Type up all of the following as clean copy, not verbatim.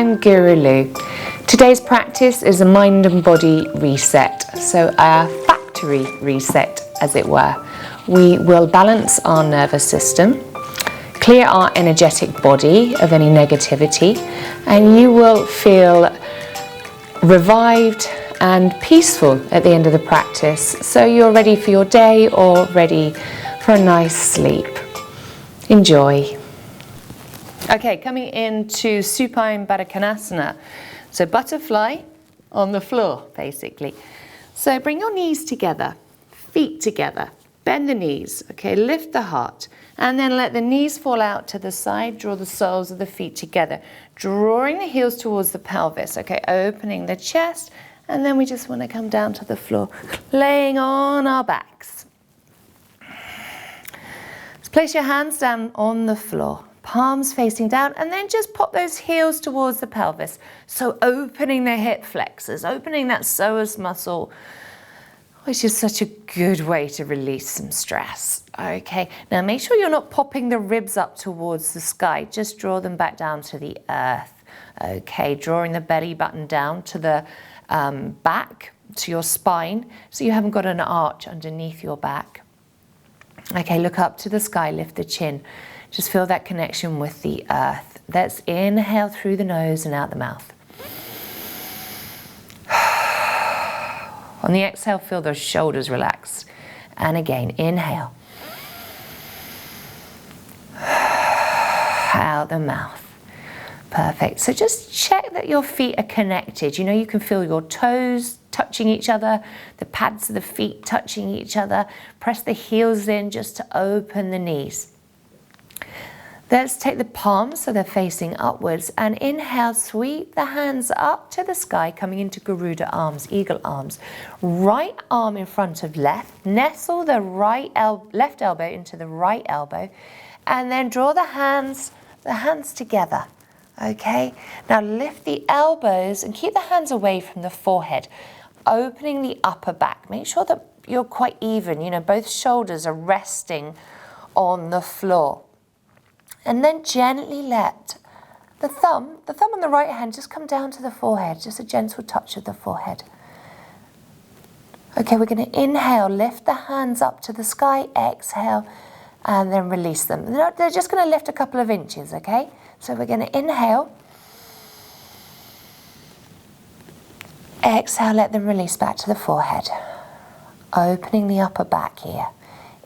I'm Guru Lou. Today's practice is a mind and body reset, so a factory reset as it were. We will balance our nervous system, clear our energetic body of any negativity, and you will feel revived and peaceful at the end of the practice, so you're ready for your day or ready for a nice sleep. Enjoy. Okay, coming into Supine Baddha Konasana. So butterfly on the floor, basically. So bring your knees together, feet together, bend the knees, okay, lift the heart, and then let the knees fall out to the side, draw the soles of the feet together, drawing the heels towards the pelvis, okay, opening the chest, and then we just want to come down to the floor, laying on our backs. So place your hands down on the floor, palms facing down, and then just pop those heels towards the pelvis. So opening the hip flexors, opening that psoas muscle, which is such a good way to release some stress. Okay, now make sure you're not popping the ribs up towards the sky, just draw them back down to the earth. Okay, drawing the belly button down to the back, to your spine, so you haven't got an arch underneath your back. Okay, look up to the sky, lift the chin. Just feel that connection with the earth. Let's inhale through the nose and out the mouth. On the exhale, feel those shoulders relax. And again, inhale. Out the mouth. Perfect. So just check that your feet are connected. You know, you can feel your toes touching each other, the pads of the feet touching each other. Press the heels in just to open the knees. Let's take the palms so they're facing upwards, and inhale, sweep the hands up to the sky, coming into Garuda arms, eagle arms. Right arm in front of left, nestle the left elbow into the right elbow, and then draw the hands together. Okay, now lift the elbows and keep the hands away from the forehead, opening the upper back. Make sure that you're quite even, you know, both shoulders are resting on the floor. And then gently let the thumb on the right hand just come down to the forehead, just a gentle touch of the forehead. Okay, we're going to inhale, lift the hands up to the sky, exhale, and then release them. They're just going to lift a couple of inches, okay? So we're going to inhale, exhale, let them release back to the forehead. Opening the upper back here.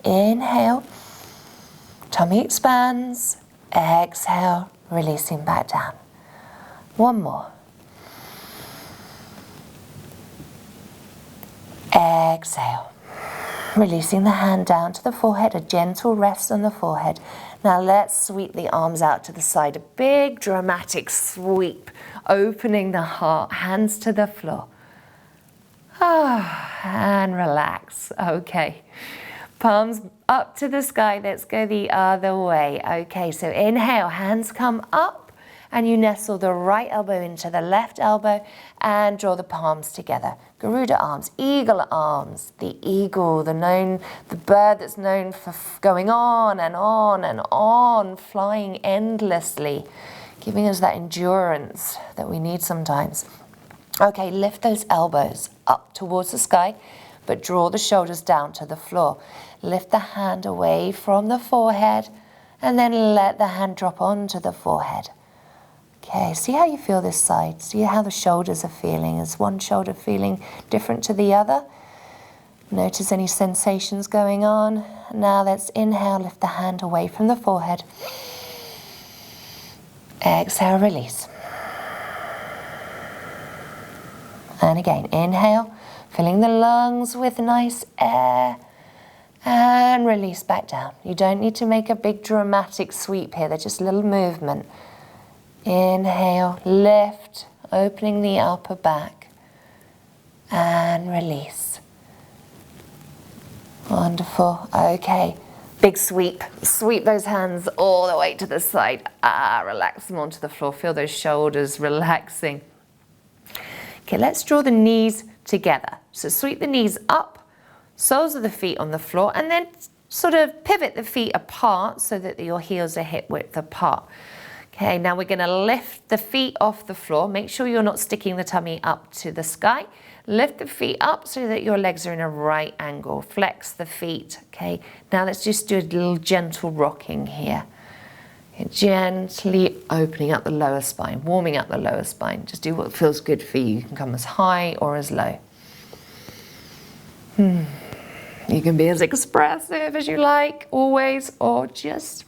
Inhale, tummy expands. Exhale, releasing back down. One more. Exhale, releasing the hand down to the forehead, a gentle rest on the forehead. Now let's sweep the arms out to the side, a big dramatic sweep, opening the heart, hands to the floor. And relax, okay. Palms up to the sky, let's go the other way. Okay, so inhale, hands come up, and you nestle the right elbow into the left elbow and draw the palms together. Garuda arms, eagle arms, the eagle, the bird that's known for going on and on and on, flying endlessly, giving us that endurance that we need sometimes. Okay, lift those elbows up towards the sky, but draw the shoulders down to the floor. Lift the hand away from the forehead, and then let the hand drop onto the forehead. Okay, see how you feel this side. See how the shoulders are feeling. Is one shoulder feeling different to the other? Notice any sensations going on. Now let's inhale, lift the hand away from the forehead. Exhale, release. And again, inhale, filling the lungs with nice air, and release back down. You don't need to make a big dramatic sweep here, they're just a little movement. Inhale, lift, opening the upper back, and release. Wonderful, okay. Big sweep, sweep those hands all the way to the side. Relax them onto the floor, feel those shoulders relaxing. Okay, let's draw the knees together. So sweep the knees up, soles of the feet on the floor, and then sort of pivot the feet apart so that your heels are hip width apart. Okay, now we're going to lift the feet off the floor. Make sure you're not sticking the tummy up to the sky. Lift the feet up so that your legs are in a right angle. Flex the feet. Okay, now let's just do a little gentle rocking here. Gently opening up the lower spine, warming up the lower spine. Just do what feels good for you. You can come as high or as low. You can be as expressive as you like, always, or just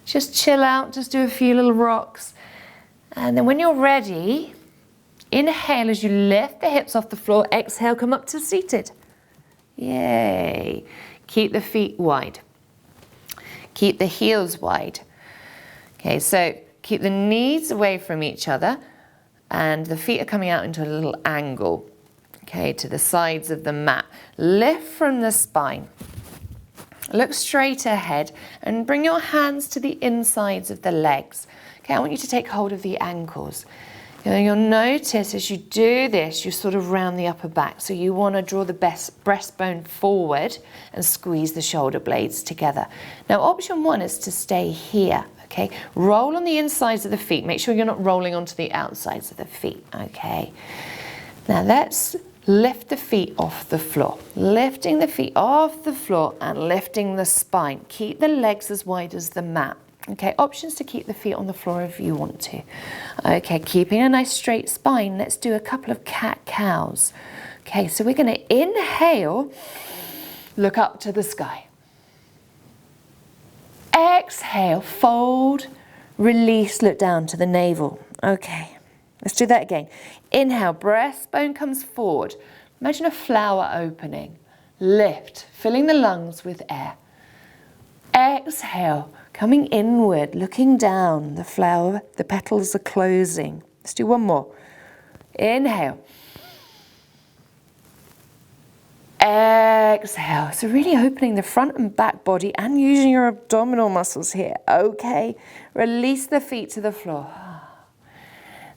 chill out, just do a few little rocks. And then when you're ready, inhale as you lift the hips off the floor. Exhale, come up to seated. Yay. Keep the feet wide. Keep the heels wide. Okay, so keep the knees away from each other and the feet are coming out into a little angle, okay, to the sides of the mat. Lift from the spine. Look straight ahead and bring your hands to the insides of the legs. Okay, I want you to take hold of the ankles. You'll notice as you do this, you sort of round the upper back. So you want to draw the breastbone forward and squeeze the shoulder blades together. Now, option one is to stay here, okay? Roll on the insides of the feet. Make sure you're not rolling onto the outsides of the feet, okay? Now, let's lift the feet off the floor. Lifting the feet off the floor and lifting the spine. Keep the legs as wide as the mat. Okay, options to keep the feet on the floor if you want to. Okay, keeping a nice straight spine, let's do a couple of cat-cows. Okay, so we're going to inhale, look up to the sky. Exhale, fold, release, look down to the navel. Okay, let's do that again. Inhale, breastbone comes forward. Imagine a flower opening. Lift, filling the lungs with air. Exhale, coming inward, looking down, the flower, the petals are closing. Let's do one more. Inhale. Exhale. So really opening the front and back body and using your abdominal muscles here. Okay. Release the feet to the floor.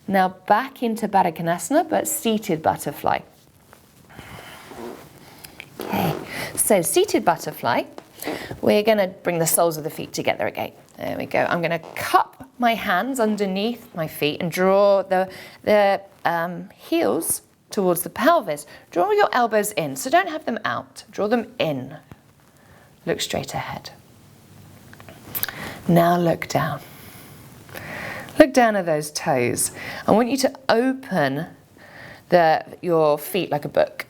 Now back into Baddha Konasana, but seated butterfly. Okay. So seated butterfly. We're going to bring the soles of the feet together again. There we go. I'm going to cup my hands underneath my feet and draw the heels towards the pelvis. Draw your elbows in, so don't have them out. Draw them in. Look straight ahead. Now look down. Look down at those toes. I want you to open your feet like a book.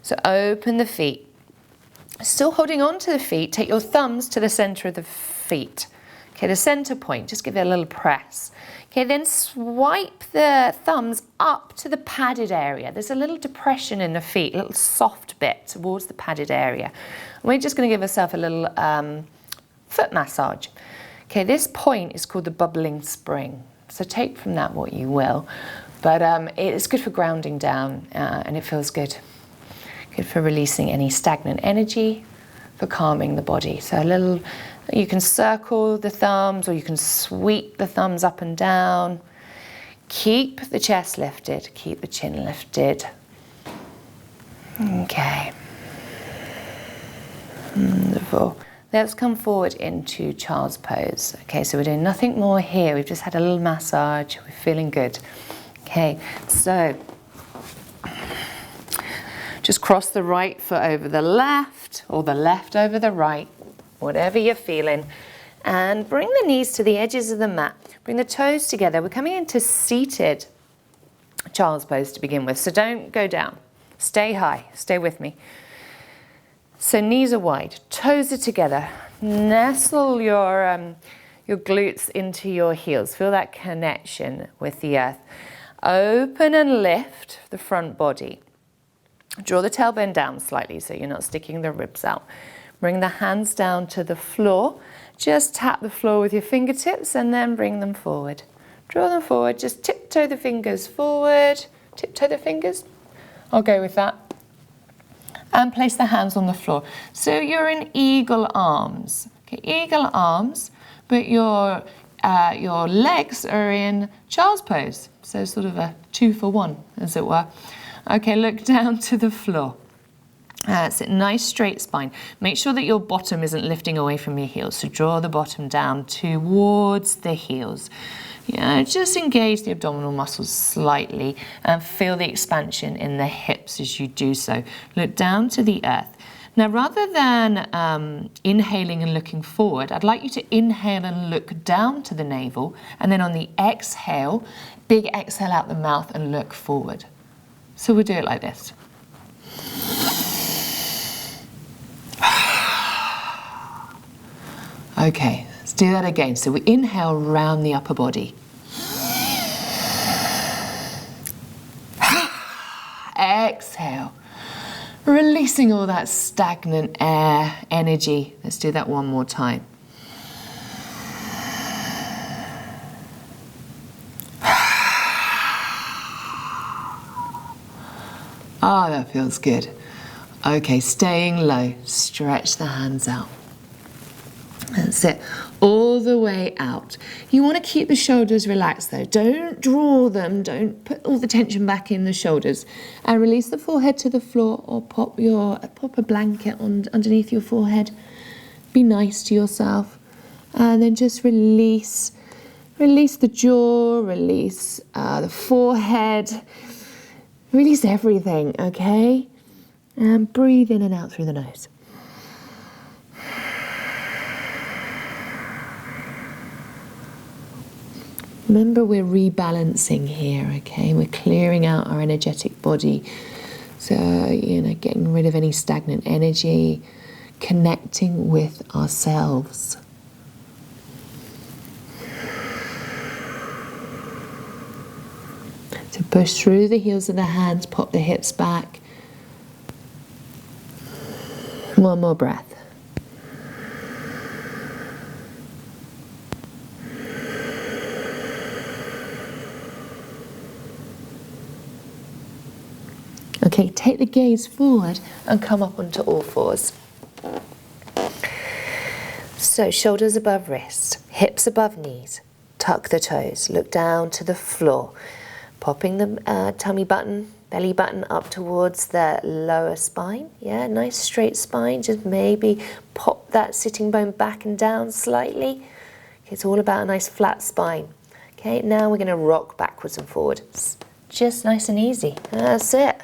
So open the feet. Still holding on to the feet, take your thumbs to the center of the feet. Okay, the center point, just give it a little press. Okay, then swipe the thumbs up to the padded area. There's a little depression in the feet, a little soft bit towards the padded area. And we're just going to give ourselves a little foot massage. Okay, this point is called the bubbling spring. So take from that what you will. But it's good for grounding down and it feels good. Good for releasing any stagnant energy, for calming the body. So a little, you can circle the thumbs or you can sweep the thumbs up and down. Keep the chest lifted, keep the chin lifted. Okay. Wonderful. Let's come forward into child's pose. Okay, so we're doing nothing more here. We've just had a little massage. We're feeling good. Okay, so just cross the right foot over the left or the left over the right, whatever you're feeling. And bring the knees to the edges of the mat. Bring the toes together. We're coming into seated child's pose to begin with. So don't go down. Stay high. Stay with me. So knees are wide. Toes are together. Nestle your glutes into your heels. Feel that connection with the earth. Open and lift the front body. Draw the tailbone down slightly so you're not sticking the ribs out. Bring the hands down to the floor. Just tap the floor with your fingertips and then bring them forward. Draw them forward. Just tiptoe the fingers forward. Tiptoe the fingers. I'll go with that. And place the hands on the floor. So you're in eagle arms. Okay, eagle arms, but your legs are in child's pose. So sort of a 2 for 1, as it were. Okay, look down to the floor. That's it, nice straight spine. Make sure that your bottom isn't lifting away from your heels. So draw the bottom down towards the heels. Yeah, just engage the abdominal muscles slightly and feel the expansion in the hips as you do so. Look down to the earth. Now, rather than inhaling and looking forward, I'd like you to inhale and look down to the navel, and then on the exhale, big exhale out the mouth and look forward. So we'll do it like this. Okay, let's do that again. So we inhale round the upper body. Exhale, releasing all that stagnant air, energy. Let's do that one more time. Ah, that feels good. Okay, staying low, stretch the hands out. That's it, all the way out. You want to keep the shoulders relaxed though. Don't draw them, don't put all the tension back in the shoulders. And release the forehead to the floor, or pop a blanket underneath your forehead. Be nice to yourself. And then just release the jaw, release the forehead, release everything, okay? And breathe in and out through the nose. Remember, we're rebalancing here, okay? We're clearing out our energetic body. So, getting rid of any stagnant energy, connecting with ourselves. So push through the heels of the hands, pop the hips back. One more breath. Okay, take the gaze forward and come up onto all fours. So shoulders above wrists, hips above knees, tuck the toes, look down to the floor, popping the tummy button, belly button up towards the lower spine. Yeah, nice straight spine, just maybe pop that sitting bone back and down slightly. Okay, it's all about a nice flat spine. Okay, now we're going to rock backwards and forwards. Just nice and easy, that's it.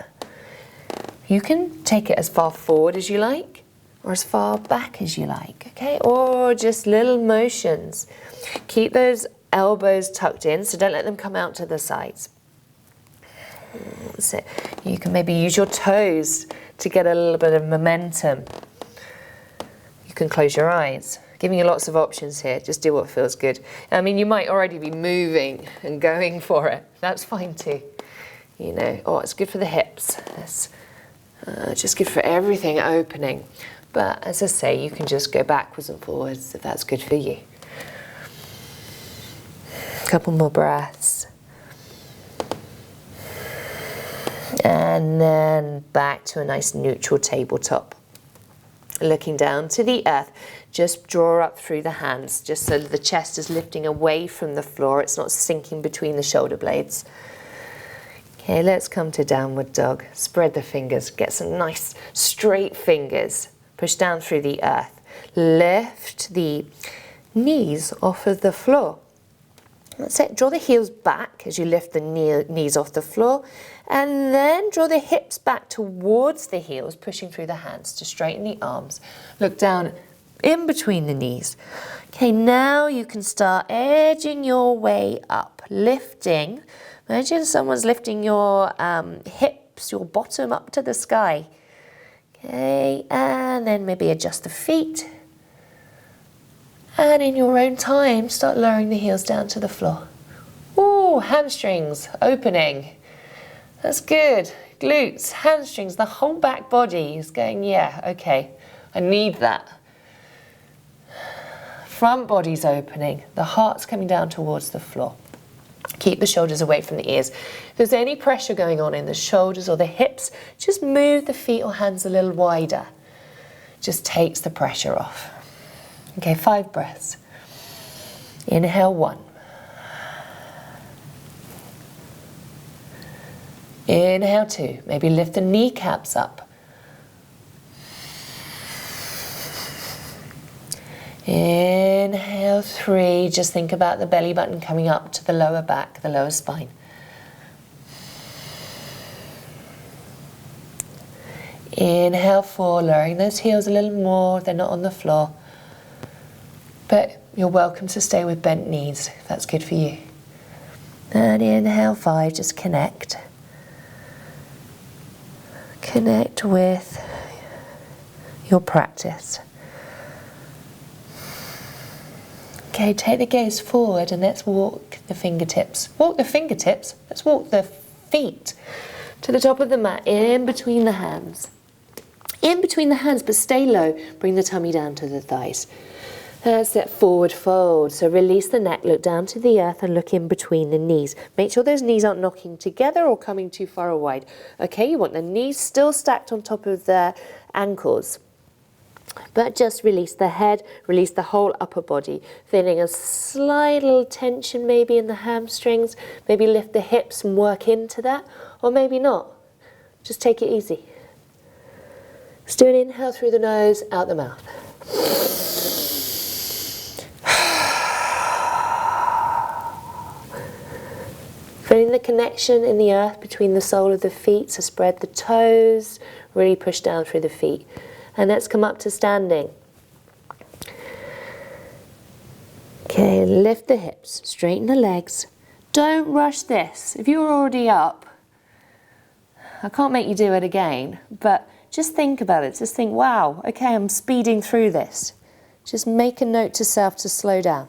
You can take it as far forward as you like, or as far back as you like, okay? Or just little motions. Keep those elbows tucked in, so don't let them come out to the sides. That's it. You can maybe use your toes to get a little bit of momentum. You can close your eyes. Giving you lots of options here, just do what feels good. I mean, you might already be moving and going for it. That's fine too. Oh, it's good for the hips. It's just good for everything opening. But as I say, you can just go backwards and forwards if that's good for you. A couple more breaths. And then back to a nice neutral tabletop. Looking down to the earth, just draw up through the hands, just so the chest is lifting away from the floor. It's not sinking between the shoulder blades. Okay, let's come to downward dog. Spread the fingers, get some nice straight fingers. Push down through the earth. Lift the knees off of the floor. That's it. Draw the heels back as you lift the knees off the floor. And then draw the hips back towards the heels, pushing through the hands to straighten the arms. Look down in between the knees. Okay, now you can start edging your way up, lifting. Imagine someone's lifting your hips, your bottom up to the sky. Okay, and then maybe adjust the feet. And in your own time, start lowering the heels down to the floor. Ooh, hamstrings opening. That's good. Glutes, hamstrings, the whole back body is going, yeah, okay, I need that. Front body's opening, the heart's coming down towards the floor. Keep the shoulders away from the ears. If there's any pressure going on in the shoulders or the hips, just move the feet or hands a little wider. Just takes the pressure off. Okay, 5 breaths. Inhale 1. Inhale 2. Maybe lift the kneecaps up. Inhale 3, just think about the belly button coming up to the lower back, the lower spine. Inhale 4, lowering those heels a little more, they're not on the floor. But you're welcome to stay with bent knees if that's good for you. And inhale 5, just connect. Connect with your practice. Okay, take the gaze forward and let's walk the fingertips. Walk the fingertips, let's walk the feet to the top of the mat, in between the hands. In between the hands, but stay low. Bring the tummy down to the thighs. That's that forward fold. So release the neck, look down to the earth and look in between the knees. Make sure those knees aren't knocking together or coming too far wide. Okay, you want the knees still stacked on top of the ankles. But just release the head, release the whole upper body. Feeling a slight little tension maybe in the hamstrings. Maybe lift the hips and work into that. Or maybe not. Just take it easy. Let's do an inhale through the nose, out the mouth. Feeling the connection in the earth between the sole of the feet, so spread the toes, really push down through the feet. And let's come up to standing. Okay, lift the hips, straighten the legs. Don't rush this. If you're already up, I can't make you do it again, but just think about it. Just think, wow, okay, I'm speeding through this. Just make a note to self to slow down.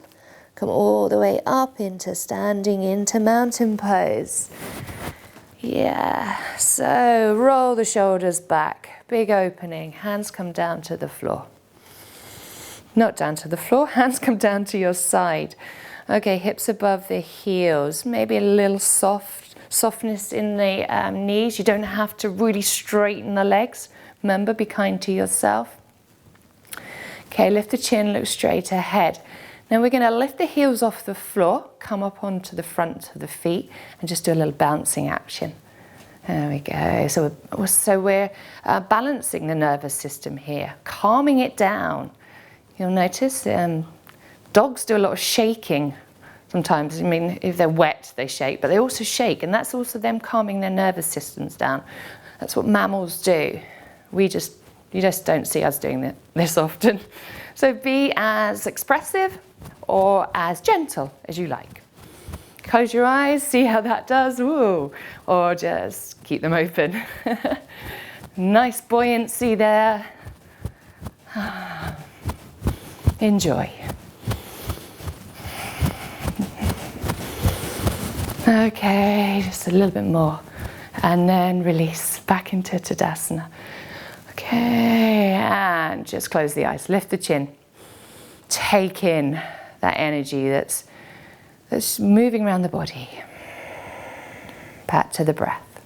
Come all the way up into standing, into mountain pose. Yeah, so roll the shoulders back, big opening, hands come down to the floor. Not down to the floor, hands come down to your side. Okay, hips above the heels, maybe a little softness in the knees. You don't have to really straighten the legs. Remember, be kind to yourself. Okay, lift the chin, look straight ahead. Now we're going to lift the heels off the floor, come up onto the front of the feet and just do a little bouncing action. There we go. So we're balancing the nervous system here, calming it down. You'll notice dogs do a lot of shaking sometimes. I mean, if they're wet, they shake, but they also shake, and that's also them calming their nervous systems down. That's what mammals do. You just don't see us doing this often. So be as expressive or as gentle as you like. Close your eyes, see how that does, ooh, or just keep them open. Nice buoyancy there. Enjoy. Okay, just a little bit more. And then release back into Tadasana. Okay, and just close the eyes, lift the chin. Take in that energy that's moving around the body. Back to the breath.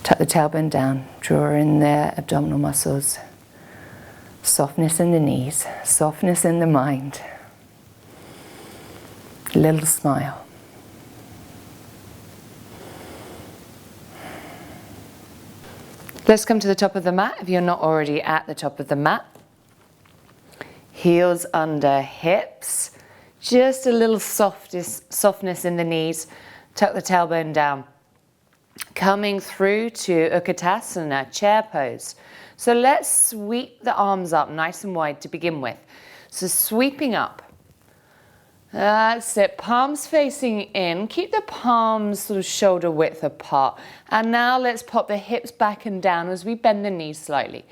Tuck the tailbone down, draw in the abdominal muscles. Softness in the knees, softness in the mind. Little smile. Let's come to the top of the mat if you're not already at the top of the mat. Heels under hips. Just a little softness in the knees. Tuck the tailbone down. Coming through to Utkatasana, chair pose. So let's sweep the arms up nice and wide to begin with. So sweeping up. That's it, palms facing in. Keep the palms sort of shoulder width apart. And now let's pop the hips back and down as we bend the knees slightly.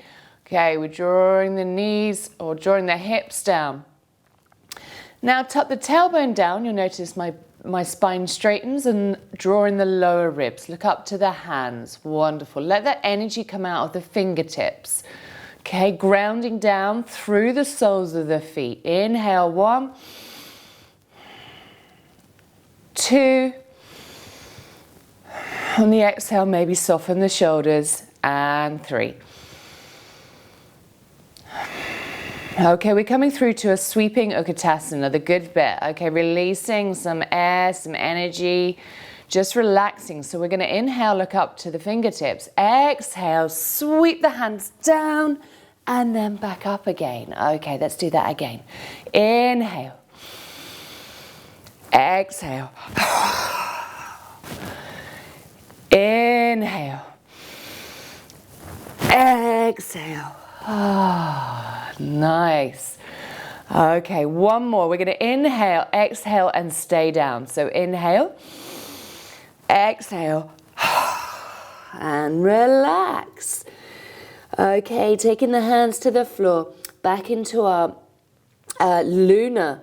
Okay, we're drawing the knees or drawing the hips down. Now tuck the tailbone down. You'll notice my spine straightens and drawing the lower ribs. Look up to the hands. Wonderful. Let that energy come out of the fingertips. Okay, grounding down through the soles of the feet. Inhale, 1, 2. On the exhale, maybe soften the shoulders. And 3. Okay, we're coming through to a sweeping Utkatasana, the good bit. Okay, releasing some air, some energy, just relaxing. So we're going to inhale, look up to the fingertips. Exhale, sweep the hands down and then back up again. Okay, let's do that again. Inhale. Exhale. Inhale. Exhale. Ah, nice. Okay, one more. We're going to inhale, exhale, and stay down. So inhale, exhale, and relax. Okay, taking the hands to the floor, back into our lunar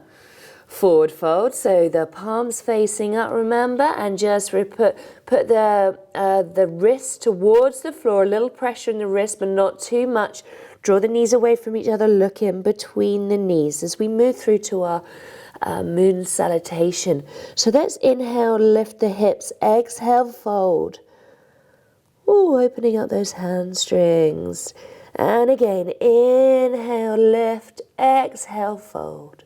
forward fold. So the palms facing up, remember, and just put the wrist towards the floor, a little pressure in the wrist, but not too much. Draw the knees away from each other, look in between the knees as we move through to our moon salutation. So let's inhale, lift the hips, exhale, fold. Ooh, opening up those hamstrings. And again, inhale, lift, exhale, fold.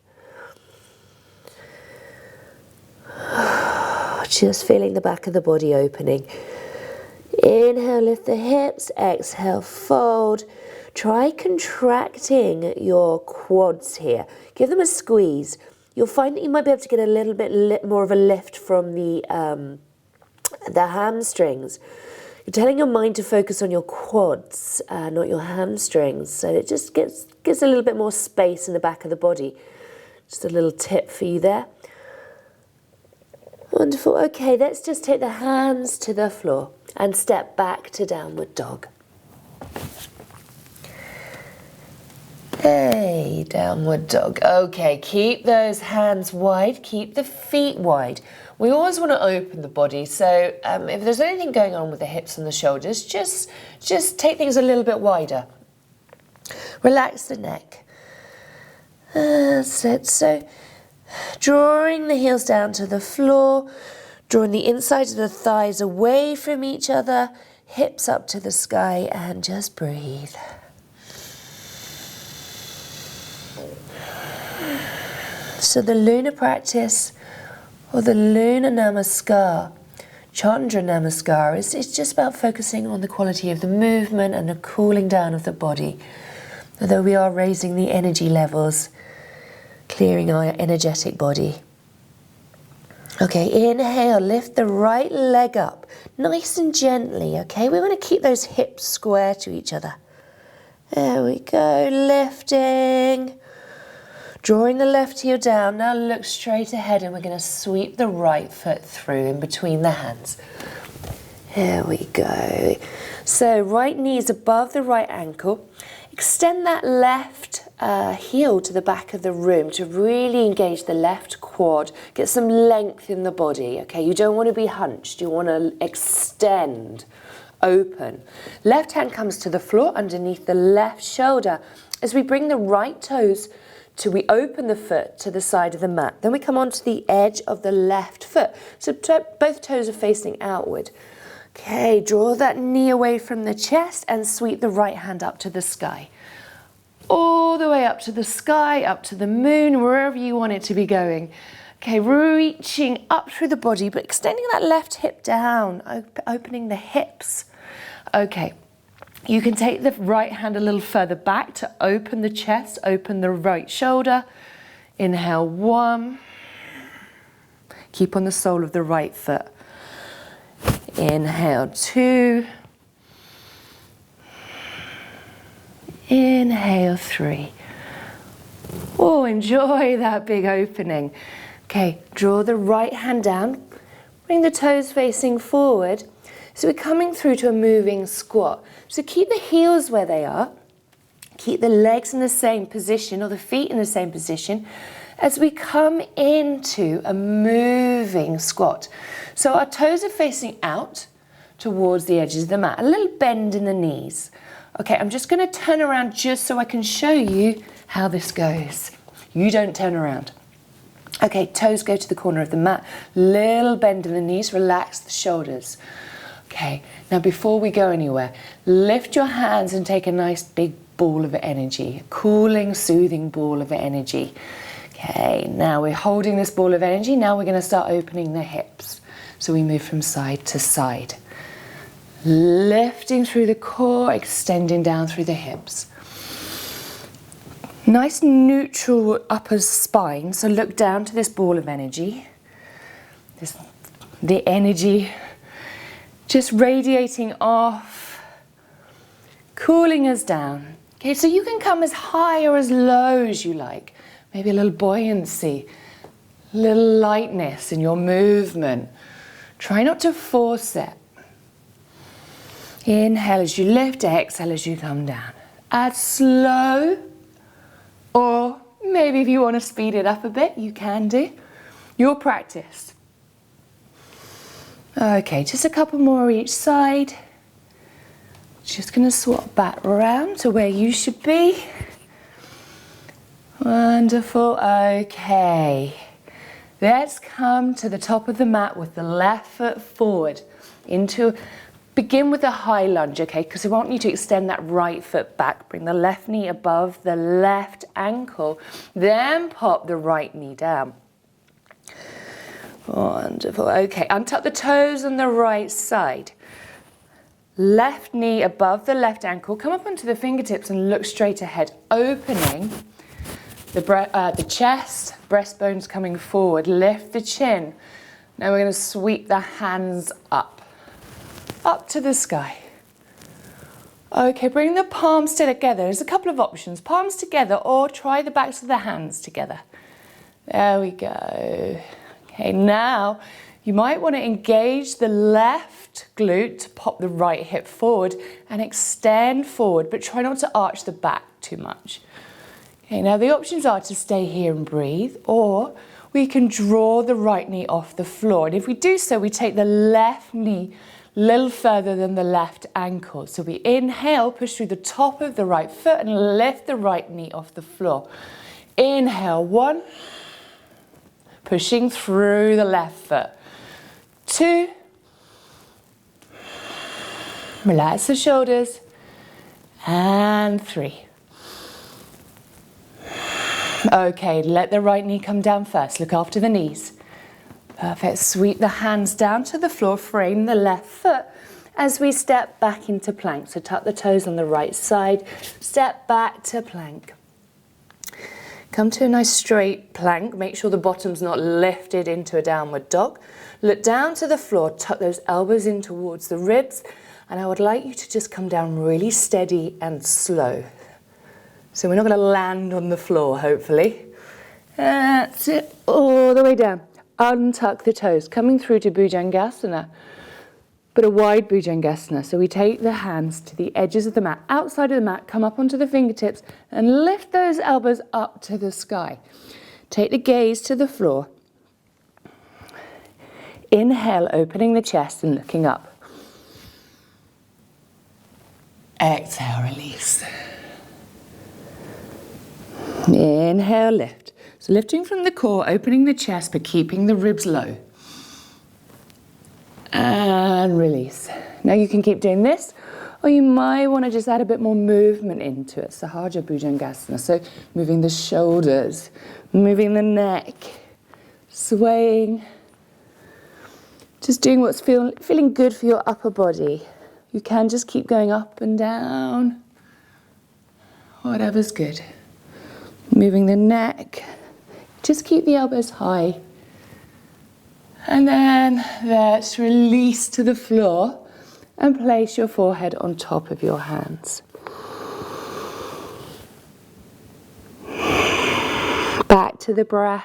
Just feeling the back of the body opening. Inhale, lift the hips, exhale, fold. Try contracting your quads here. Give them a squeeze. You'll find that you might be able to get a little bit more of a lift from the hamstrings. You're telling your mind to focus on your quads, not your hamstrings. So it just gives a little bit more space in the back of the body. Just a little tip for you there. Wonderful. Okay, let's just take the hands to the floor and step back to downward dog. Hey, downward dog. Okay, keep those hands wide, keep the feet wide. We always want to open the body, so if there's anything going on with the hips and the shoulders, just take things a little bit wider. Relax the neck. That's it. So, drawing the heels down to the floor, drawing the insides of the thighs away from each other, hips up to the sky, and just breathe. So the lunar practice, or the lunar namaskar, Chandra namaskar, is just about focusing on the quality of the movement and the cooling down of the body. Although we are raising the energy levels, clearing our energetic body. Okay, inhale, lift the right leg up, nice and gently, okay? We want to keep those hips square to each other. There we go, lifting. Drawing the left heel down, now look straight ahead and we're going to sweep the right foot through in between the hands. Here we go. So right knee is above the right ankle. Extend that left heel to the back of the room to really engage the left quad. Get some length in the body, okay? You don't want to be hunched. You want to extend, open. Left hand comes to the floor underneath the left shoulder. As we bring the right toes we open the foot to the side of the mat. Then we come onto the edge of the left foot. So both toes are facing outward. Okay, draw that knee away from the chest and sweep the right hand up to the sky. All the way up to the sky, up to the moon, wherever you want it to be going. Okay, reaching up through the body, but extending that left hip down, opening the hips. Okay. You can take the right hand a little further back to open the chest, open the right shoulder. Inhale, 1. Keep on the sole of the right foot. Inhale, 2. Inhale, 3. Oh, enjoy that big opening. Okay, draw the right hand down. Bring the toes facing forward. So we're coming through to a moving squat. So keep the heels where they are. Keep the legs in the same position or the feet in the same position as we come into a moving squat. So our toes are facing out towards the edges of the mat. A little bend in the knees. Okay, I'm just going to turn around just so I can show you how this goes. You don't turn around. Okay, toes go to the corner of the mat. Little bend in the knees, relax the shoulders. Okay, now before we go anywhere, lift your hands and take a nice big ball of energy, a cooling, soothing ball of energy. Okay, now we're holding this ball of energy. Now we're going to start opening the hips. So we move from side to side. Lifting through the core, extending down through the hips. Nice neutral upper spine, so look down to this ball of energy. The energy just radiating off, cooling us down. Okay, so you can come as high or as low as you like. Maybe a little buoyancy, a little lightness in your movement. Try not to force it. Inhale as you lift, exhale as you come down. Add slow, or maybe if you want to speed it up a bit, you can do. Your practice. Okay, just a couple more each side. Just going to swap back around to where you should be. Wonderful. Okay. Let's come to the top of the mat with the left foot forward. Begin with a high lunge, okay? Because I want you to extend that right foot back. Bring the left knee above the left ankle. Then pop the right knee down. Wonderful. Okay, untuck the toes on the right side. Left knee above the left ankle. Come up onto the fingertips and look straight ahead, opening the chest, breastbones coming forward. Lift the chin. Now we're going to sweep the hands up to the sky. Okay, bring the palms together. There's a couple of options. Palms together, or try the backs of the hands together. There we go. Okay, now you might want to engage the left glute to pop the right hip forward and extend forward, but try not to arch the back too much. Okay, now the options are to stay here and breathe, or we can draw the right knee off the floor. And if we do so, we take the left knee a little further than the left ankle. So we inhale, push through the top of the right foot and lift the right knee off the floor. Inhale, 1. Pushing through the left foot. 2. Relax the shoulders. And 3. Okay, let the right knee come down first. Look after the knees. Perfect. Sweep the hands down to the floor. Frame the left foot as we step back into plank. So tuck the toes on the right side. Step back to plank. Come to a nice straight plank. Make sure the bottom's not lifted into a downward dog. Look down to the floor. Tuck those elbows in towards the ribs. And I would like you to just come down really steady and slow. So we're not going to land on the floor, hopefully. That's it. All the way down. Untuck the toes. Coming through to Bhujangasana. But a wide Bhujangasana. So we take the hands to the edges of the mat, outside of the mat, come up onto the fingertips and lift those elbows up to the sky. Take the gaze to the floor. Inhale, opening the chest and looking up. Exhale, release. Inhale, lift. So lifting from the core, opening the chest but keeping the ribs low. And release. Now you can keep doing this, or you might want to just add a bit more movement into it. Sahaja Bhujangasana. So moving the shoulders, moving the neck, swaying. Just doing what's feeling good for your upper body. You can just keep going up and down. Whatever's good. Moving the neck. Just keep the elbows high. And then let's release to the floor and place your forehead on top of your hands. Back to the breath.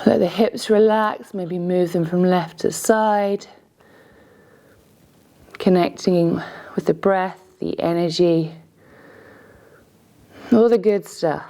Let the hips relax, maybe move them from left to side. Connecting with the breath, the energy, all the good stuff.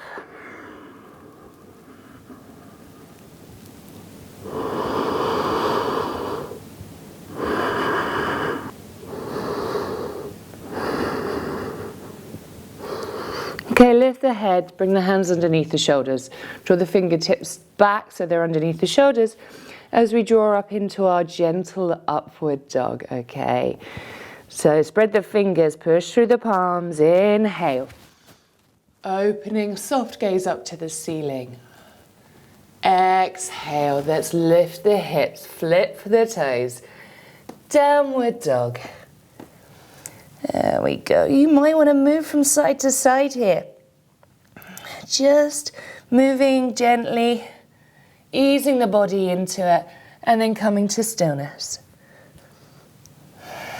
Okay, lift the head, bring the hands underneath the shoulders. Draw the fingertips back so they're underneath the shoulders as we draw up into our gentle upward dog, okay? So spread the fingers, push through the palms, inhale. Opening, soft gaze up to the ceiling. Exhale, let's lift the hips, flip the toes. Downward dog. There we go. You might want to move from side to side here. Just moving gently, easing the body into it, and then coming to stillness.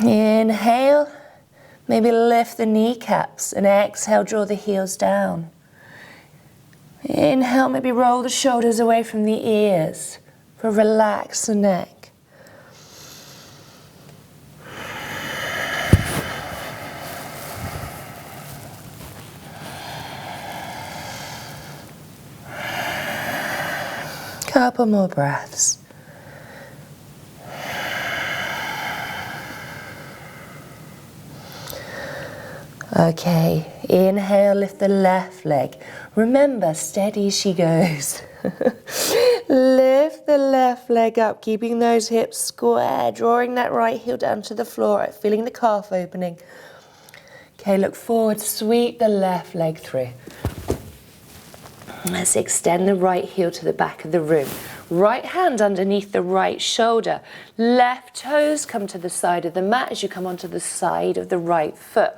Inhale, maybe lift the kneecaps, and exhale, draw the heels down. Inhale, maybe roll the shoulders away from the ears for relax the neck. Couple more breaths. Okay, inhale, lift the left leg. Remember, steady she goes. Lift the left leg up, keeping those hips square, drawing that right heel down to the floor, feeling the calf opening. Okay, look forward, sweep the left leg through. Let's extend the right heel to the back of the room. Right hand underneath the right shoulder. Left toes come to the side of the mat as you come onto the side of the right foot.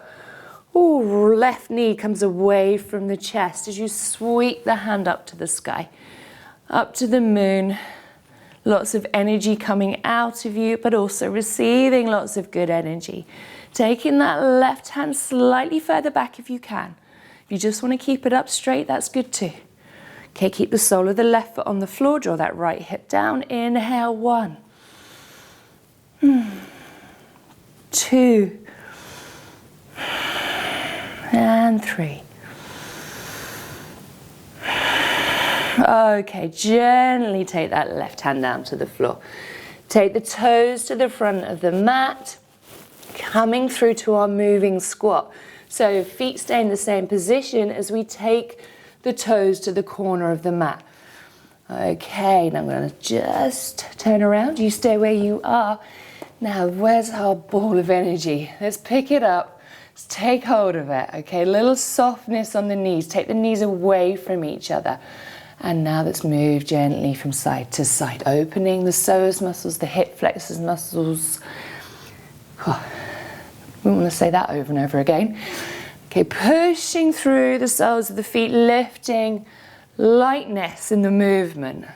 Ooh, left knee comes away from the chest as you sweep the hand up to the sky, up to the moon. Lots of energy coming out of you, but also receiving lots of good energy. Taking that left hand slightly further back if you can. If you just want to keep it up straight, that's good too. Okay, keep the sole of the left foot on the floor, draw that right hip down. Inhale, 1, 2, and 3. Okay, gently take that left hand down to the floor. Take the toes to the front of the mat, coming through to our moving squat. So feet stay in the same position as we take the toes to the corner of the mat. Okay, now I'm going to just turn around. You stay where you are. Now, where's our ball of energy? Let's pick it up. Let's take hold of it. Okay, a little softness on the knees. Take the knees away from each other. And now let's move gently from side to side, opening the psoas muscles, the hip flexors muscles. Oh, we want to say that over and over again. Okay, pushing through the soles of the feet, lifting lightness in the movement.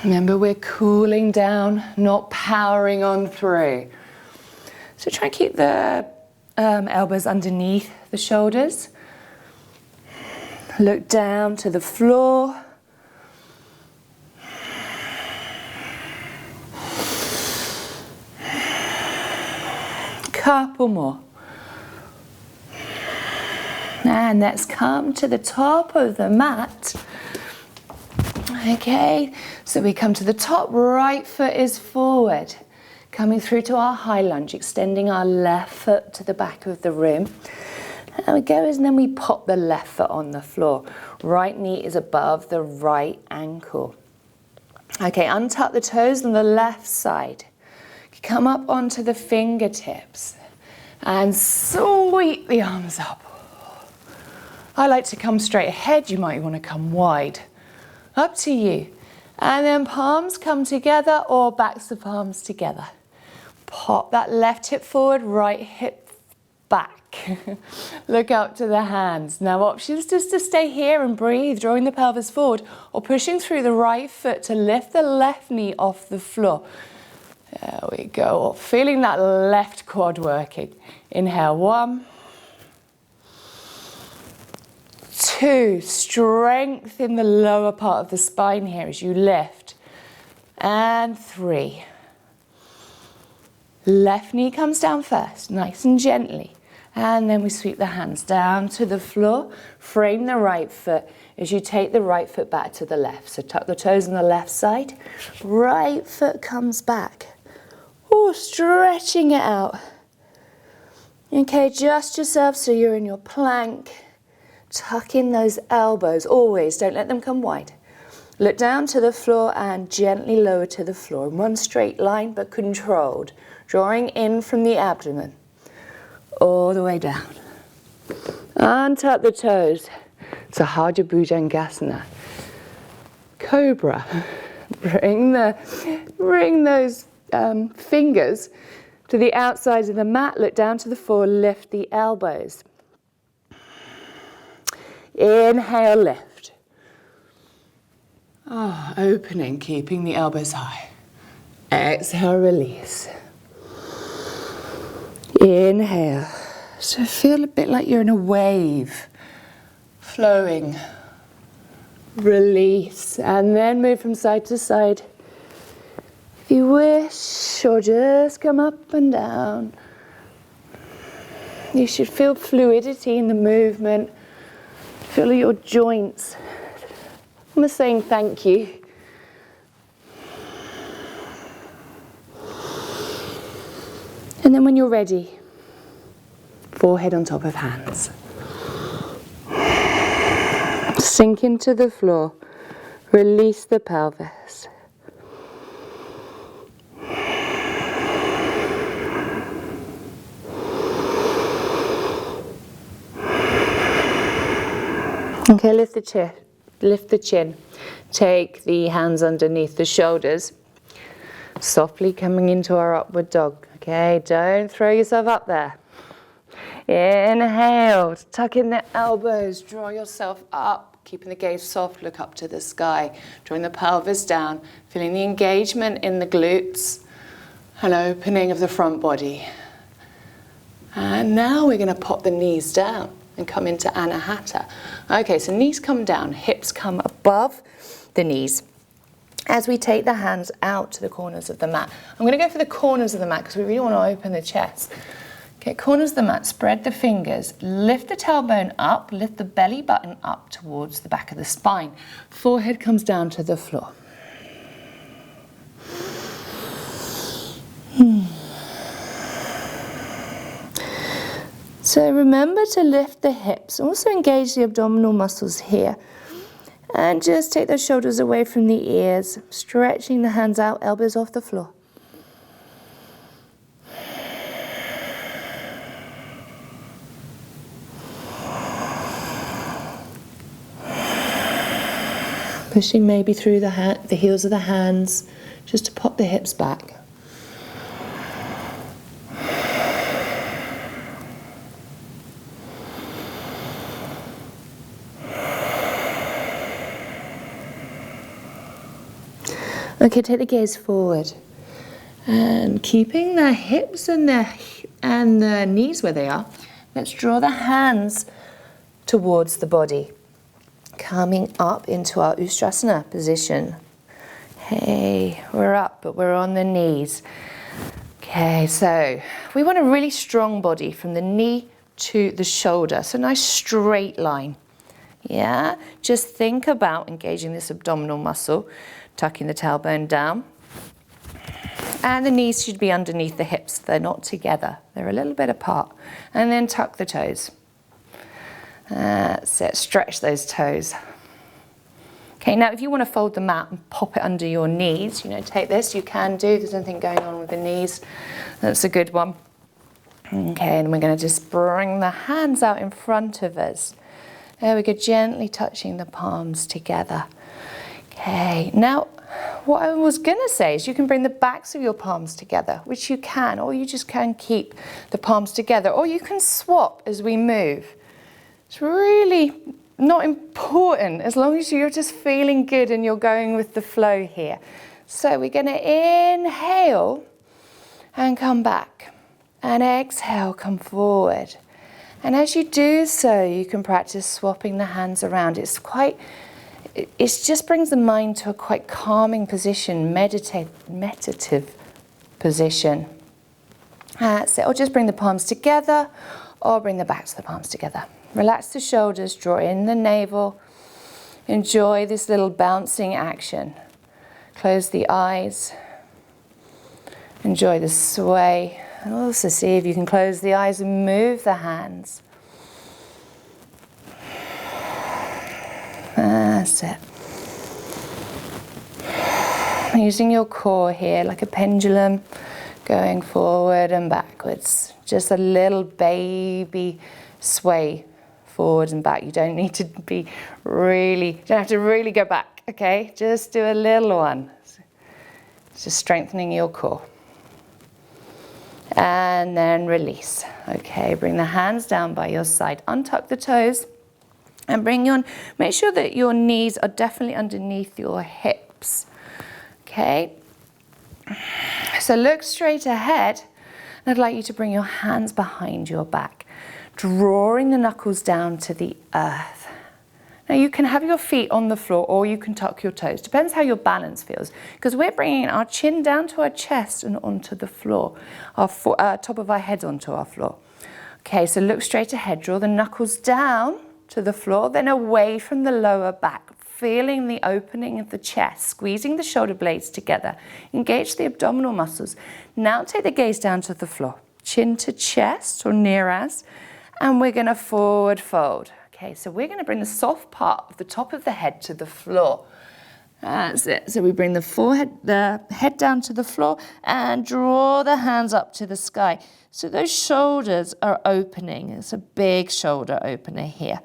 Remember, we're cooling down, not powering on through. So try and keep the elbows underneath the shoulders. Look down to the floor. Couple more. And let's come to the top of the mat. Okay, so we come to the top, right foot is forward. Coming through to our high lunge, extending our left foot to the back of the room. There we go, and then we pop the left foot on the floor. Right knee is above the right ankle. Okay, untuck the toes on the left side. Come up onto the fingertips and sweep the arms up. I like to come straight ahead. You might want to come wide. Up to you. And then palms come together or backs of palms together. Pop that left hip forward, right hip back. Look up to the hands. Now options just to stay here and breathe, drawing the pelvis forward or pushing through the right foot to lift the left knee off the floor. There we go. Feeling that left quad working. Inhale, 1, 2. Strength in the lower part of the spine here as you lift. And 3. Left knee comes down first, nice and gently. And then we sweep the hands down to the floor. Frame the right foot as you take the right foot back to the left. So tuck the toes on the left side. Right foot comes back. Oh, stretching it out. Okay, adjust yourself so you're in your plank. Tuck in those elbows, always, don't let them come wide. Look down to the floor and gently lower to the floor in one straight line, but controlled. Drawing in from the abdomen, all the way down. Untuck the toes. Sahasrara Bhujangasana. Cobra. Bring those fingers to the outside of the mat, look down to the floor, lift the elbows. Inhale, lift. Ah, opening, keeping the elbows high. Exhale, release. Inhale. So feel a bit like you're in a wave, flowing. Release, and then move from side to side. If you wish, or just come up and down. You should feel fluidity in the movement. Feel your joints. I'm saying thank you. And then when you're ready, forehead on top of hands. Sink into the floor. Release the pelvis. Okay, lift the chin. Lift the chin. Take the hands underneath the shoulders. Softly coming into our upward dog. Okay, don't throw yourself up there. Inhale, tuck in the elbows, draw yourself up, keeping the gaze soft, look up to the sky, drawing the pelvis down, feeling the engagement in the glutes, and opening of the front body. And now we're going to pop the knees down and come into Anahata. Okay, so knees come down, hips come above the knees. As we take the hands out to the corners of the mat. I'm going to go for the corners of the mat because we really want to open the chest. Okay, corners of the mat, spread the fingers, lift the tailbone up, lift the belly button up towards the back of the spine. Forehead comes down to the floor. So remember to lift the hips, also engage the abdominal muscles here. And just take those shoulders away from the ears, stretching the hands out, elbows off the floor. Pushing maybe through the heels of the hands, just to pop the hips back. Okay, take the gaze forward. And keeping the hips and the knees where they are, let's draw the hands towards the body. Coming up into our Ustrasana position. Hey, we're up, but we're on the knees. Okay, so we want a really strong body from the knee to the shoulder. So nice straight line. Yeah, just think about engaging this abdominal muscle, tucking the tailbone down. And the knees should be underneath the hips. They're not together. They're a little bit apart. And then tuck the toes. That's it, stretch those toes. Okay, now if you want to fold the mat and pop it under your knees, take this, you can do. There's nothing going on with the knees. That's a good one. Okay, and we're going to just bring the hands out in front of us. There we go, gently touching the palms together. Okay, now what I was going to say is you can bring the backs of your palms together, which you can, or you just can keep the palms together, or you can swap as we move. It's really not important as long as you're just feeling good and you're going with the flow here. So we're going to inhale and come back, and exhale, come forward. And as you do so, you can practice swapping the hands around. It just brings the mind to a quite calming position, meditative position. That's it. Or just bring the palms together, or bring the backs of the palms together. Relax the shoulders, draw in the navel. Enjoy this little bouncing action. Close the eyes. Enjoy the sway. And also see if you can close the eyes and move the hands. That's it. Using your core here like a pendulum, going forward and backwards. Just a little baby sway forward and back. You don't need to be you don't have to really go back, okay? Just do a little one. It's just strengthening your core. And then release. Okay, bring the hands down by your side. Untuck the toes. And make sure that your knees are definitely underneath your hips. Okay. So look straight ahead. And I'd like you to bring your hands behind your back, drawing the knuckles down to the earth. Now you can have your feet on the floor or you can tuck your toes. Depends how your balance feels. Because we're bringing our chin down to our chest and onto the floor. Our top of our head onto our floor. Okay, so look straight ahead. Draw the knuckles down to the floor, then away from the lower back. Feeling the opening of the chest, squeezing the shoulder blades together. Engage the abdominal muscles. Now take the gaze down to the floor. Chin to chest or near as. And we're going to forward fold. Okay, so we're going to bring the soft part of the top of the head to the floor. That's it. So we bring the head down to the floor and draw the hands up to the sky. So those shoulders are opening. It's a big shoulder opener here.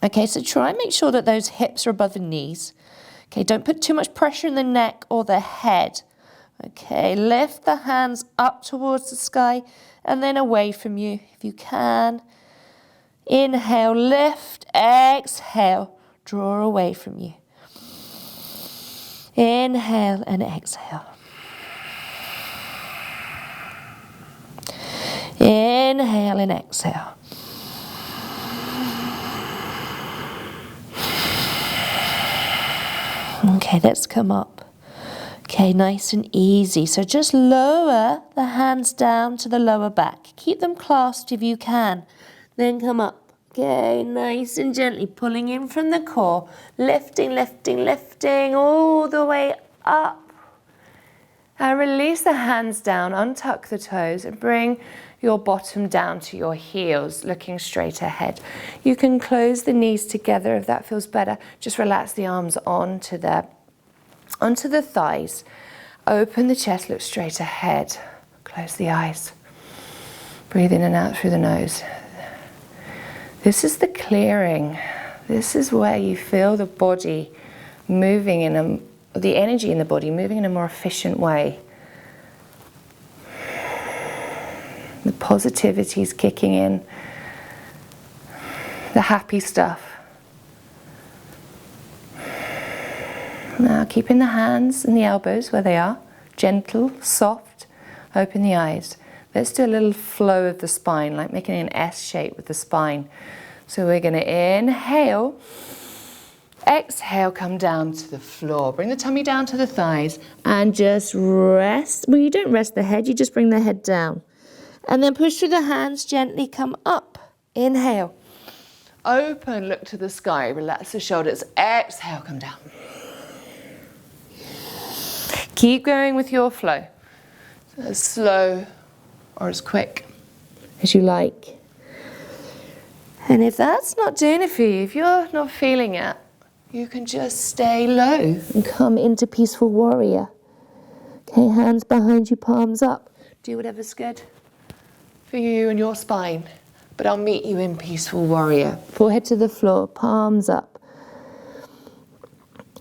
Okay, so try and make sure that those hips are above the knees. Okay, don't put too much pressure in the neck or the head. Okay, lift the hands up towards the sky and then away from you if you can. Inhale, lift, exhale, draw away from you. Inhale and exhale. Inhale and exhale. Okay, let's come up. Okay, nice and easy. So just lower the hands down to the lower back. Keep them clasped if you can. Then come up. Okay, nice and gently pulling in from the core. Lifting, lifting, lifting all the way up. And release the hands down, untuck the toes and bring your bottom down to your heels, looking straight ahead. You can close the knees together if that feels better. Just relax the arms onto the thighs. Open the chest, look straight ahead. Close the eyes. Breathe in and out through the nose. This is the clearing. This is where you feel the body moving the energy in the body moving in a more efficient way. The positivity is kicking in. The happy stuff. Now keeping the hands and the elbows where they are. Gentle, soft. Open the eyes. Let's do a little flow of the spine, like making an S shape with the spine. So we're going to inhale. Exhale, come down to the floor. Bring the tummy down to the thighs and just rest. Well, you don't rest the head, you just bring the head down. And then push through the hands, gently come up. Inhale. Open, look to the sky, relax the shoulders. Exhale, come down. Keep going with your flow. As slow or as quick as you like. And if that's not doing it for you, if you're not feeling it, you can just stay low and come into peaceful warrior. Okay, hands behind you, palms up. Do whatever's good for you and your spine. But I'll meet you in peaceful warrior. Forehead to the floor, palms up.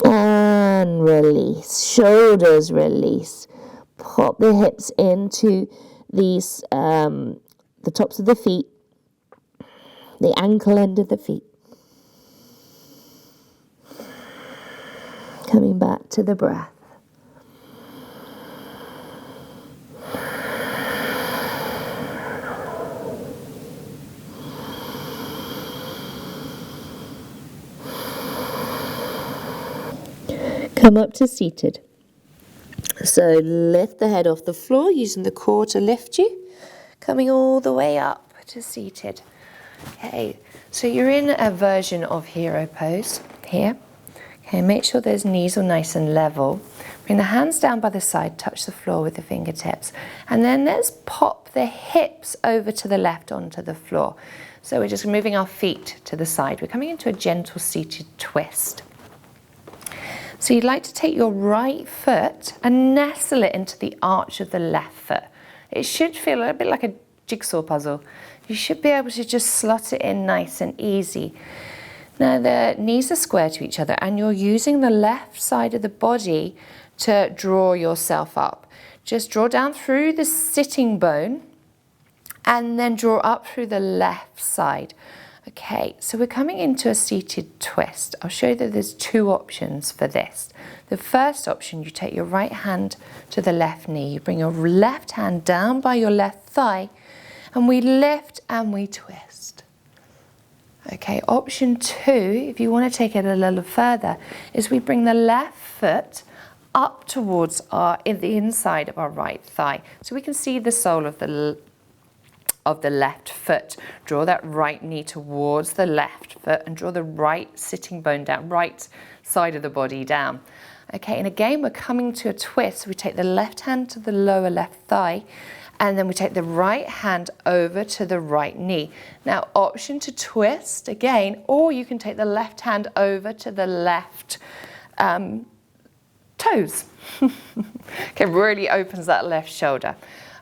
And release. Shoulders release. Pop the hips into these, the tops of the feet. The ankle end of the feet. Coming back to the breath. Come up to seated. So lift the head off the floor using the core to lift you. Coming all the way up to seated. Okay, so you're in a version of hero pose here. Okay, make sure those knees are nice and level. Bring the hands down by the side, touch the floor with the fingertips. And then let's pop the hips over to the left onto the floor. So we're just moving our feet to the side. We're coming into a gentle seated twist. So you'd like to take your right foot and nestle it into the arch of the left foot. It should feel a little bit like a jigsaw puzzle. You should be able to just slot it in nice and easy. Now the knees are square to each other and you're using the left side of the body to draw yourself up. Just draw down through the sitting bone and then draw up through the left side. Okay, so we're coming into a seated twist. I'll show you that there's two options for this. The first option, you take your right hand to the left knee, you bring your left hand down by your left thigh, and we lift and we twist. Okay, option two, if you want to take it a little further, is we bring the left foot up towards the inside of our right thigh, so we can see the sole of the left foot. Draw that right knee towards the left foot and draw the right sitting bone down, right side of the body down. Okay, and again, we're coming to a twist. We take the left hand to the lower left thigh, and then we take the right hand over to the right knee. Now, option to twist again, or you can take the left hand over to the left toes. Okay, really opens that left shoulder.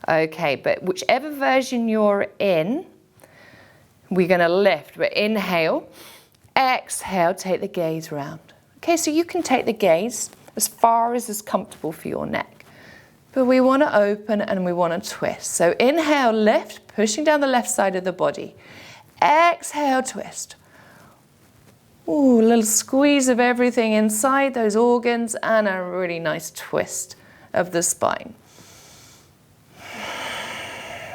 Okay, but whichever version you're in, we're going to lift. But inhale, exhale, take the gaze round. Okay, so you can take the gaze as far as is comfortable for your neck. But we want to open and we want to twist. So inhale, lift, pushing down the left side of the body. Exhale, twist. Ooh, a little squeeze of everything inside those organs and a really nice twist of the spine.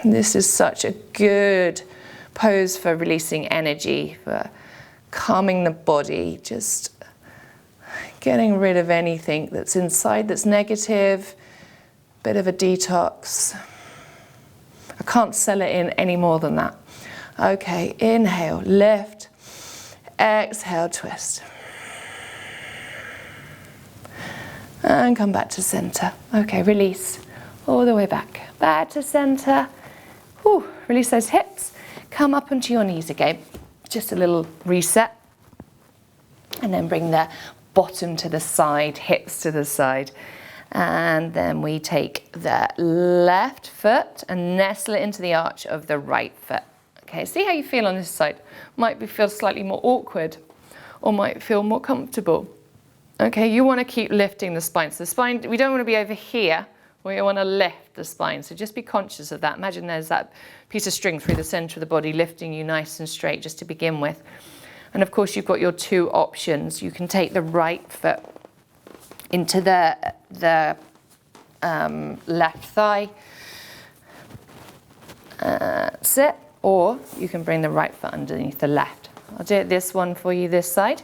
This is such a good pose for releasing energy, for calming the body, just getting rid of anything that's inside that's negative, bit of a detox. I can't sell it in any more than that. Okay, inhale, lift, exhale, twist. And come back to center. Okay, release all the way back. Back to center. Whew, release those hips. Come up onto your knees again. Just a little reset. And then bring the bottom to the side, hips to the side. And then we take the left foot and nestle it into the arch of the right foot. Okay, see how you feel on this side. Might feel slightly more awkward or might feel more comfortable. Okay, you want to keep lifting the spine. So the spine, we don't want to be over here. We want to lift the spine. So just be conscious of that. Imagine there's that piece of string through the center of the body lifting you nice and straight just to begin with. And of course, you've got your two options. You can take the right foot into the left thigh. Sit. Or you can bring the right foot underneath the left. I'll do it this one for you this side.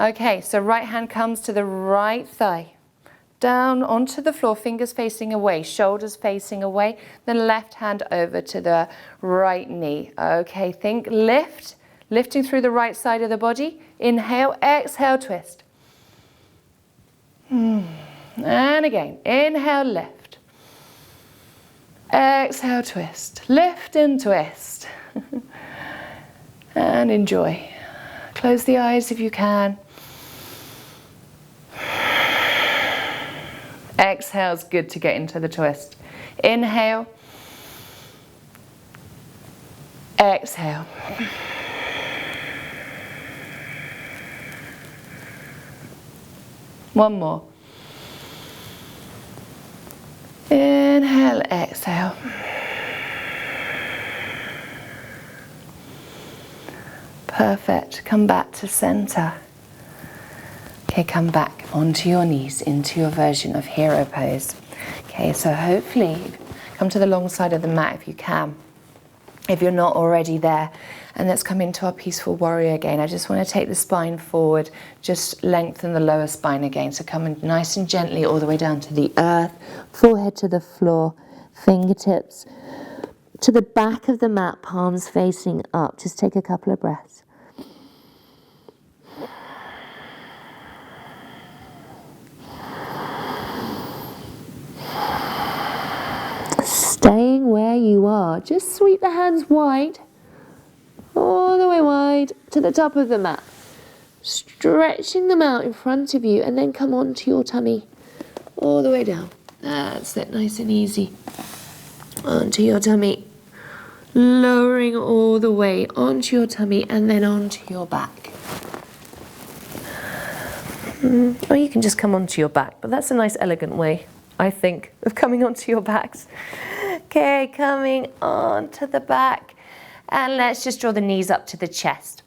Okay, so right hand comes to the right thigh. Down onto the floor, fingers facing away, shoulders facing away. Then left hand over to the right knee. Okay, think lift. Lifting through the right side of the body. Inhale, exhale, twist. And again, inhale, lift. Exhale, twist. Lift and twist. And enjoy. Close the eyes if you can. Exhale is good to get into the twist. Inhale. Exhale. One more. Inhale, exhale. Perfect. Come back to center. Okay, come back onto your knees into your version of hero pose. Okay, so hopefully come to the long side of the mat if you can. If you're not already there, and let's come into our peaceful warrior again. I just want to take the spine forward, just lengthen the lower spine again. So come in nice and gently all the way down to the earth, forehead to the floor, fingertips to the back of the mat, palms facing up. Just take a couple of breaths. Staying where you are, just sweep the hands wide, all the way wide to the top of the mat. Stretching them out in front of you and then come onto your tummy, all the way down. That's it, nice and easy. Onto your tummy, lowering all the way onto your tummy and then onto your back. Or you can just come onto your back, but that's a nice elegant way, I think, of coming onto your backs. Okay, coming onto the back And let's just draw the knees up to the chest.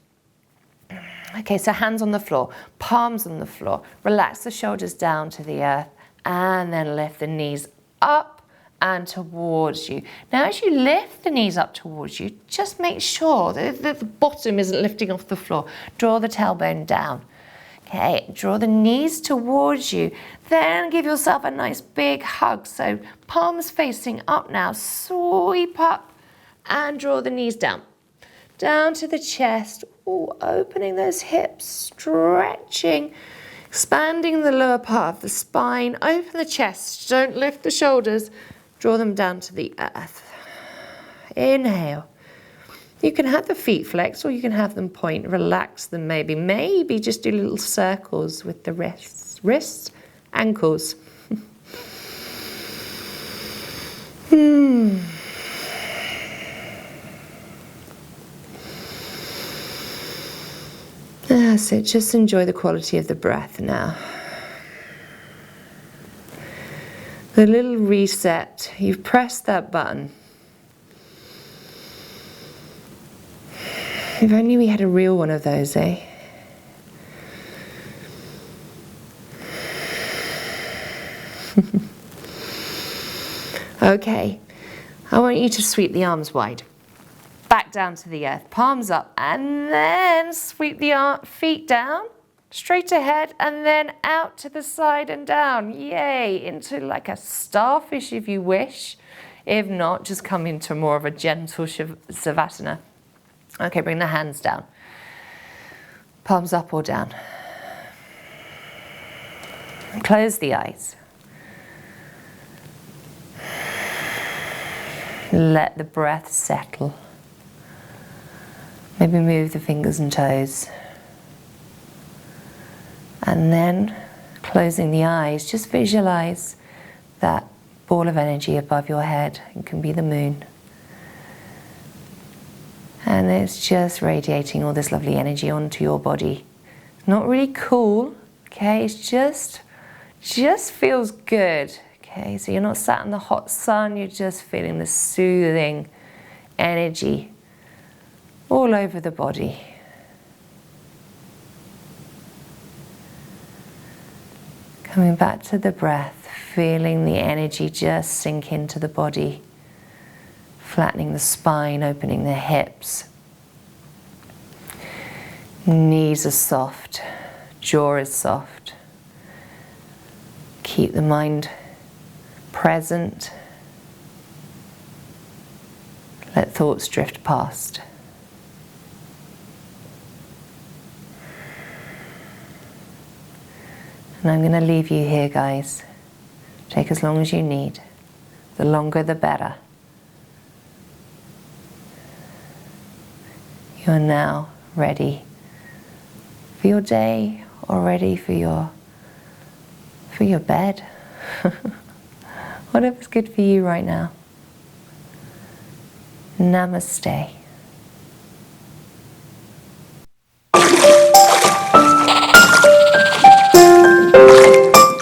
Okay, so hands on the floor, palms on the floor. Relax the shoulders down to the earth and then lift the knees up and towards you. Now, as you lift the knees up towards you, just make sure that the bottom isn't lifting off the floor. Draw the tailbone down. Okay, draw the knees towards you. Then give yourself a nice big hug. So palms facing up now. Sweep up and draw the knees down. Down to the chest. Ooh, opening those hips, stretching, expanding the lower part of the spine. Open the chest. Don't lift the shoulders. Draw them down to the earth. Inhale. You can have the feet flex or you can have them point. Relax them maybe. Maybe just do little circles with the wrists, ankles. That's it. Just enjoy the quality of the breath now. The little reset. You've pressed that button. If only we had a real one of those, eh? Okay, I want you to sweep the arms wide. Back down to the earth, palms up, and then sweep the feet down, straight ahead, and then out to the side and down. Yay, into like a starfish if you wish. If not, just come into more of a gentle Savasana. Okay, bring the hands down. Palms up or down. Close the eyes. Let the breath settle. Maybe move the fingers and toes. And then, closing the eyes, just visualize that ball of energy above your head. It can be the moon. And it's just radiating all this lovely energy onto your body. Not really cool, okay? It's just feels good, okay? So you're not sat in the hot sun, you're just feeling the soothing energy all over the body. Coming back to the breath, feeling the energy just sink into the body. Flattening the spine, opening the hips. Knees are soft, jaw is soft. Keep the mind present. Let thoughts drift past. And I'm going to leave you here, guys. Take as long as you need. The longer, the better. You are now ready for your day or ready for your bed. Whatever's good for you right now. Namaste.